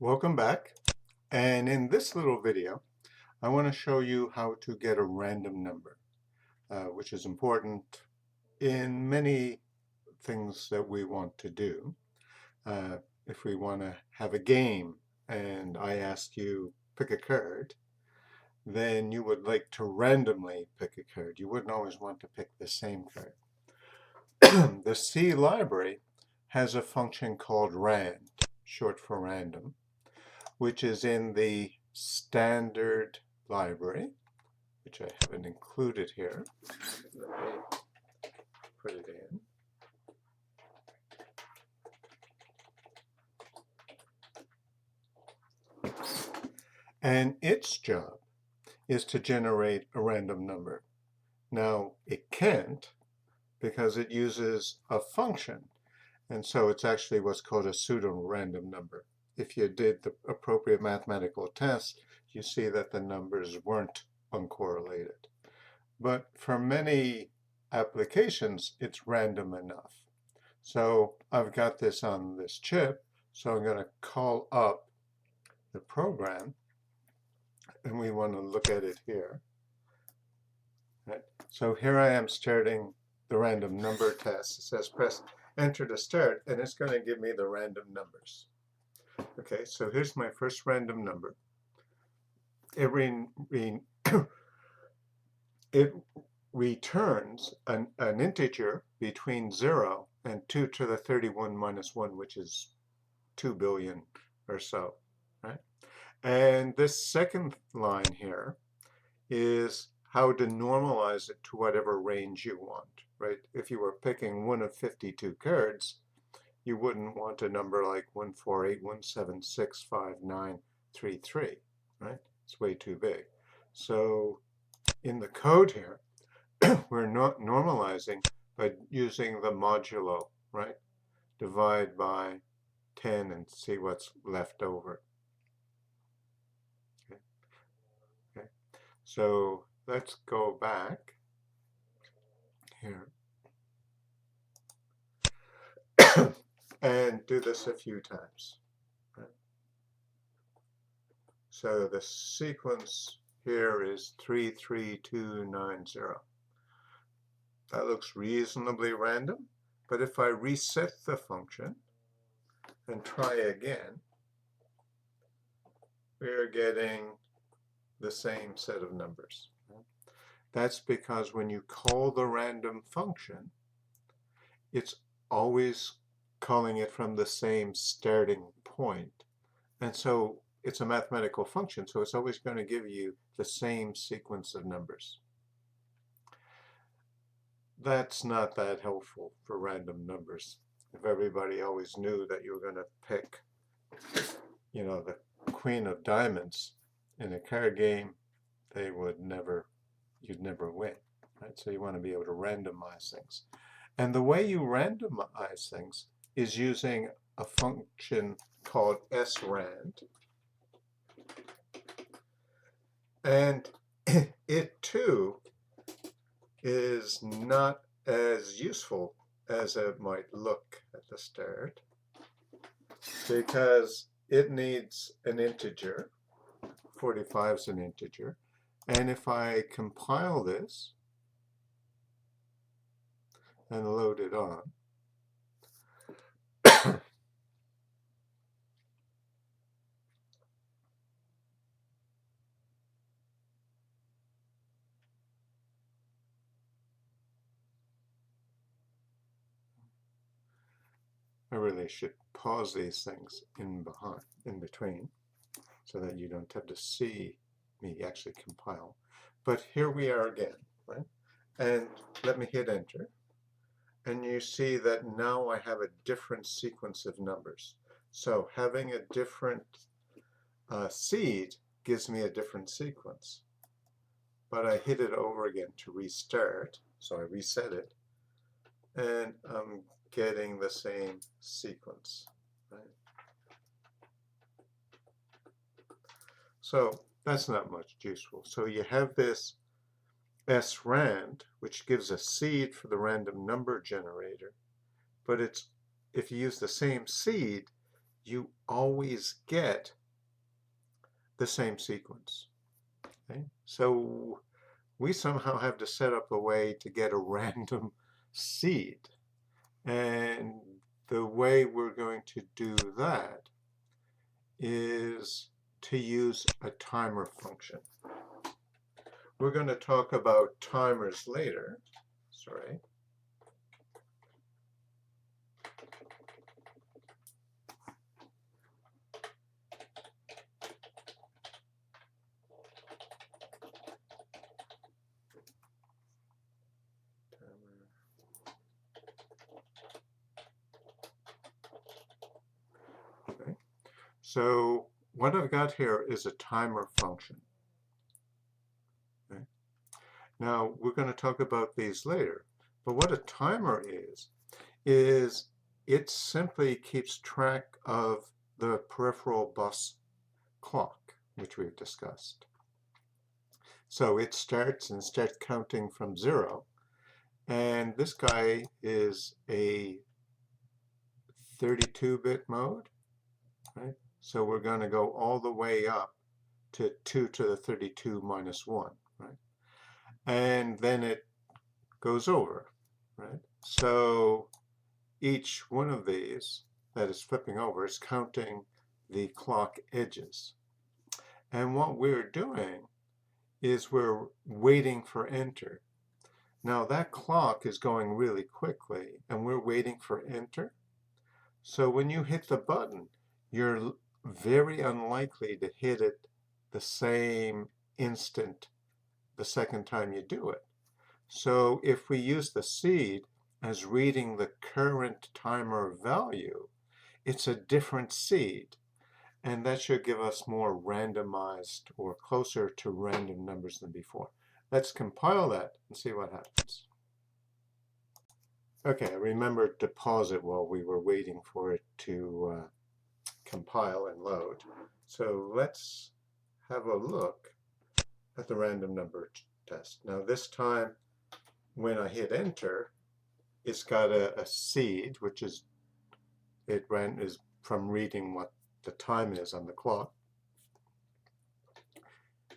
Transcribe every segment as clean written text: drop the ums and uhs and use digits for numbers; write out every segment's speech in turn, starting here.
Welcome back, and in this little video I want to show you how to get a random number, which is important in many things that we want to do. Uh, if we want to have a game and I ask you pick a card, then you would like to randomly pick a card. You wouldn't always want to pick the same card. The C library has a function called rand, short for random, which is in the standard library, which I haven't included here. Let me put it in. And its job is to generate a random number. Now, it can't because it uses a function, and so it's actually what's called a pseudo-random number. If you did the appropriate mathematical test, you see that the numbers weren't uncorrelated. But for many applications, it's random enough. So I've got this on this chip, so I'm going to call up the program, and we want to look at it here. Right? So here I am starting the random number test. It says press enter to start, and it's going to give me the random numbers. Okay, so here's my first random number. It returns an integer between 0 and 2 to the 31 minus 1, which is 2 billion or so, right? And this second line here is how to normalize it to whatever range you want, right? If you were picking one of 52 cards, you wouldn't want a number like 148176593, right? It's way too big. So in the code here, we're not normalizing by using the modulo, right? Divide by 10 and see what's left over. Okay. So let's go back here and do this a few times. Right? So the sequence here is 33290. That looks reasonably random, but if I reset the function and try again, we're getting the same set of numbers. That's because when you call the random function, it's always calling it from the same starting point. And so it's a mathematical function, so it's always going to give you the same sequence of numbers. That's not that helpful for random numbers. If everybody always knew that you were going to pick, the queen of diamonds in a card game, you'd never win, right? So you want to be able to randomize things. And the way you randomize things is using a function called srand. And it too is not as useful as it might look at the start, because it needs an integer. 45 is an integer. And if I compile this and load it on, I really should pause these things in between so that you don't have to see me actually compile. But here we are again, right? And let me hit enter. And you see that now I have a different sequence of numbers. So having a different seed gives me a different sequence. But I hit it over again to restart, so I reset it, and I'm getting the same sequence. Right? So that's not much useful. So you have this srand, which gives a seed for the random number generator, but if you use the same seed, you always get the same sequence. Okay? So we somehow have to set up a way to get a random seed. And the way we're going to do that is to use a timer function. We're going to talk about timers later. Sorry. Okay. So what I've got here is a timer function. Okay. Now we're going to talk about these later, but what a timer is it simply keeps track of the peripheral bus clock, which we've discussed. So it starts counting from 0, and this guy is a 32-bit mode, right? So we're going to go all the way up to 2 to the 32 minus 1, right? And then it goes over, right? So each one of these that is flipping over is counting the clock edges. And what we're doing is we're waiting for enter. Now that clock is going really quickly and we're waiting for enter. So when you hit the button, you're very unlikely to hit it the same instant the second time you do it. So if we use the seed as reading the current timer value, it's a different seed. And that should give us more randomized or closer to random numbers than before. Let's compile that and see what happens. Okay, I remembered to pause it while we were waiting for it to compile and load. So let's have a look at the random number test. Now this time when I hit enter, it's got a seed, which is from reading what the time is on the clock.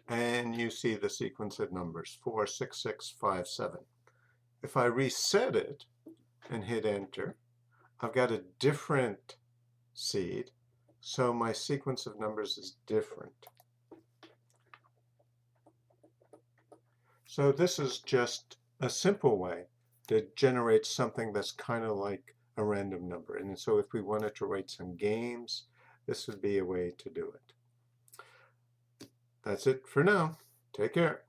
And you see the sequence of numbers 4, 6, 6, 5, 7. If I reset it and hit enter, I've got a different seed, so my sequence of numbers is different. So this is just a simple way to generate something that's kind of like a random number. And so if we wanted to write some games, this would be a way to do it. That's it for now. Take care.